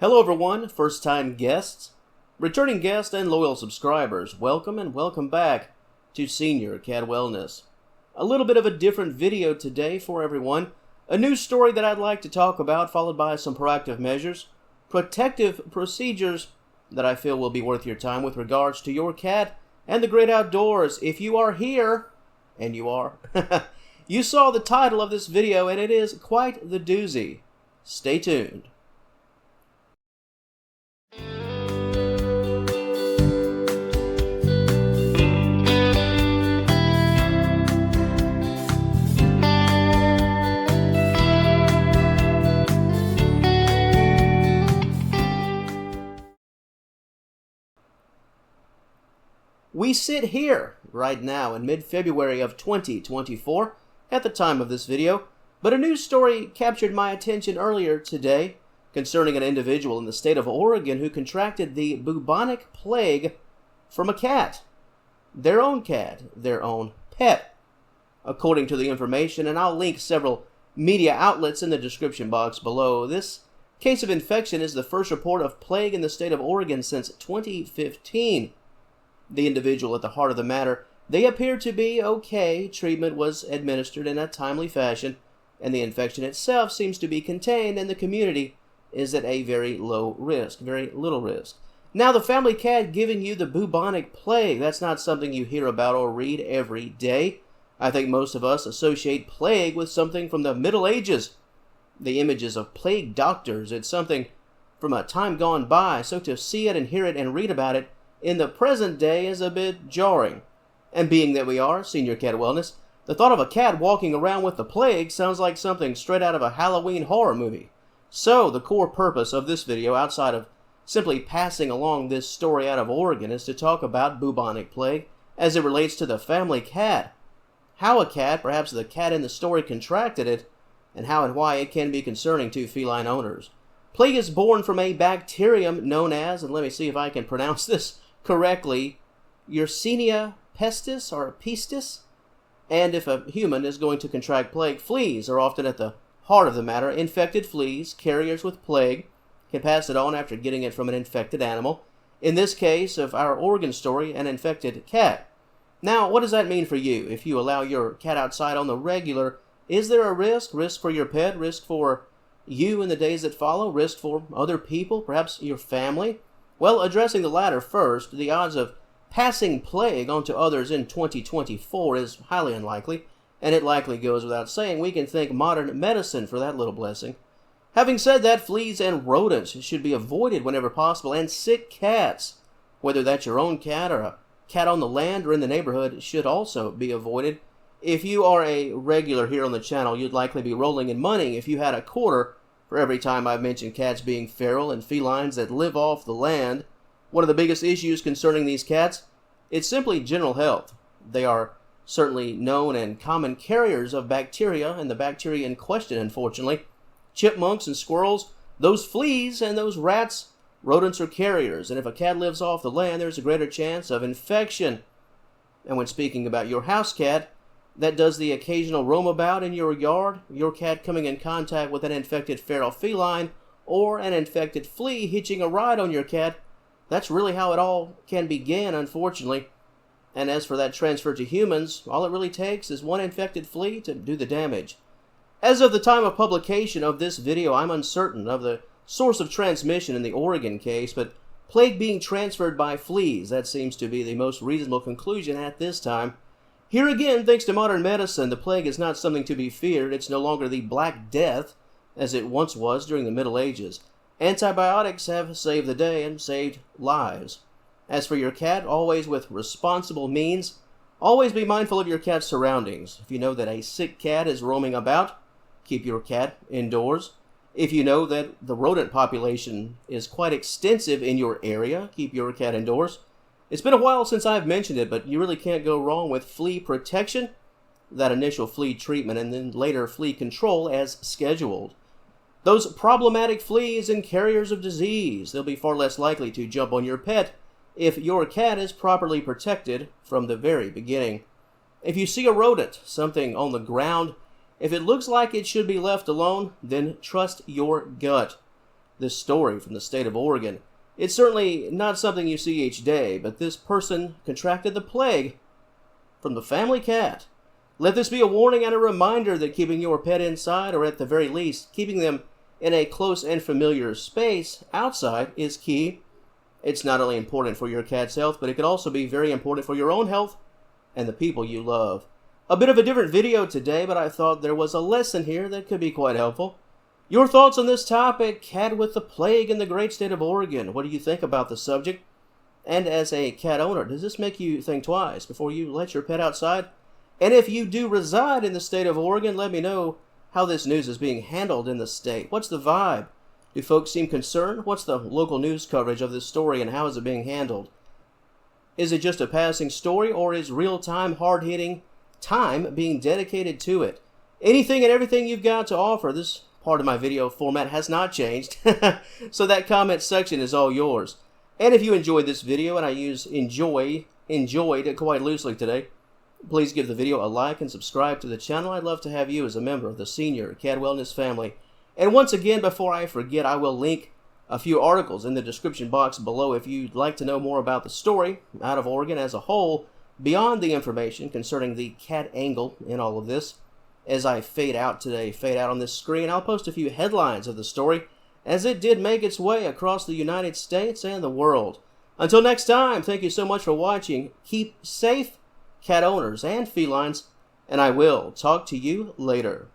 Hello everyone, first-time guests, returning guests, and loyal subscribers. Welcome and welcome back to Senior Cat Wellness. A little bit of a different video today for everyone. A news story that I'd like to talk about, followed by some proactive measures, protective procedures that I feel will be worth your time with regards to your cat and the great outdoors. If you are here, and you are, you saw the title of this video and it is quite the doozy. Stay tuned. We sit here right now in mid-February of 2024 at the time of this video, but a news story captured my attention earlier today concerning an individual in the state of Oregon who contracted the bubonic plague from a cat. Their own cat, their own pet. According to the information, and I'll link several media outlets in the description box below, this case of infection is the first report of plague in the state of Oregon since 2015. The individual at the heart of the matter, they appear to be okay. Treatment was administered in a timely fashion, and the infection itself seems to be contained, and the community is at a very low risk, very little risk. Now, the family cat giving you the bubonic plague, that's not something you hear about or read every day. I think most of us associate plague with something from the Middle Ages. The images of plague doctors, it's something from a time gone by, so to see it and hear it and read about it in the present day is a bit jarring. And being that we are Senior Cat Wellness, the thought of a cat walking around with the plague sounds like something straight out of a Halloween horror movie. So, the core purpose of this video, outside of simply passing along this story out of Oregon, is to talk about bubonic plague as it relates to the family cat. How a cat, perhaps the cat in the story, contracted it, and how and why it can be concerning to feline owners. Plague is born from a bacterium known as, and let me see if I can pronounce this correctly, Yersinia pestis or pistis. And if a human is going to contract plague, fleas are often at the heart of the matter. Infected fleas, carriers with plague, can pass it on after getting it from an infected animal. In this case of our Oregon story, an infected cat. Now, what does that mean for you? If you allow your cat outside on the regular, is there a risk? Risk for your pet? Risk for you in the days that follow? Risk for other people? Perhaps your family? Well, addressing the latter first, the odds of passing plague onto others in 2024 is highly unlikely, and it likely goes without saying we can thank modern medicine for that little blessing. Having said that, fleas and rodents should be avoided whenever possible, and sick cats, whether that's your own cat or a cat on the land or in the neighborhood, should also be avoided. If you are a regular here on the channel, you'd likely be rolling in money if you had a quarter for every time I've mentioned cats being feral and felines that live off the land. One of the biggest issues concerning these cats, it's simply general health. They are certainly known and common carriers of bacteria, and the bacteria in question, unfortunately. Chipmunks and squirrels, those fleas and those rats, rodents are carriers, and if a cat lives off the land, there's a greater chance of infection. And when speaking about your house cat, that does the occasional roam about in your yard, your cat coming in contact with an infected feral feline or an infected flea hitching a ride on your cat, that's really how it all can begin, unfortunately. And as for that transfer to humans, all it really takes is one infected flea to do the damage. As of the time of publication of this video, I'm uncertain of the source of transmission in the Oregon case, but plague being transferred by fleas, that seems to be the most reasonable conclusion at this time. Here again, thanks to modern medicine, the plague is not something to be feared. It's no longer the Black Death, as it once was during the Middle Ages. Antibiotics have saved the day and saved lives. As for your cat, always with responsible means. Always be mindful of your cat's surroundings. If you know that a sick cat is roaming about, keep your cat indoors. If you know that the rodent population is quite extensive in your area, keep your cat indoors. It's been a while since I've mentioned it, but you really can't go wrong with flea protection, that initial flea treatment, and then later flea control as scheduled. Those problematic fleas and carriers of disease, they'll be far less likely to jump on your pet if your cat is properly protected from the very beginning. If you see a rodent, something on the ground, if it looks like it should be left alone, then trust your gut. this story from the state of Oregon. It's certainly not something you see each day, but this person contracted the plague from the family cat. Let this be a warning and a reminder that keeping your pet inside, or at the very least, keeping them in a close and familiar space outside, is key. It's not only important for your cat's health, but it could also be very important for your own health and the people you love. A bit of a different video today, but I thought there was a lesson here that could be quite helpful. Your thoughts on this topic, cat with the plague in the great state of Oregon. What do you think about the subject? And as a cat owner, does this make you think twice before you let your pet outside? And if you do reside in the state of Oregon, let me know how this news is being handled in the state. What's the vibe? Do folks seem concerned? What's the local news coverage of this story and how is it being handled? Is it just a passing story, or is real-time, hard-hitting time being dedicated to it? Anything and everything you've got to offer. This part of my video format has not changed, so that comment section is all yours. And if you enjoyed this video, and I use enjoyed quite loosely today, please give the video a like and subscribe to the channel. I'd love to have you as a member of the Senior Cat Wellness family. And once again, before I forget, I will link a few articles in the description box below if you'd like to know more about the story out of Oregon as a whole, beyond the information concerning the cat angle in all of this. As I fade out on this screen, I'll post a few headlines of the story as it did make its way across the United States and the world. Until next time, thank you so much for watching. Keep safe, cat owners and felines, and I will talk to you later.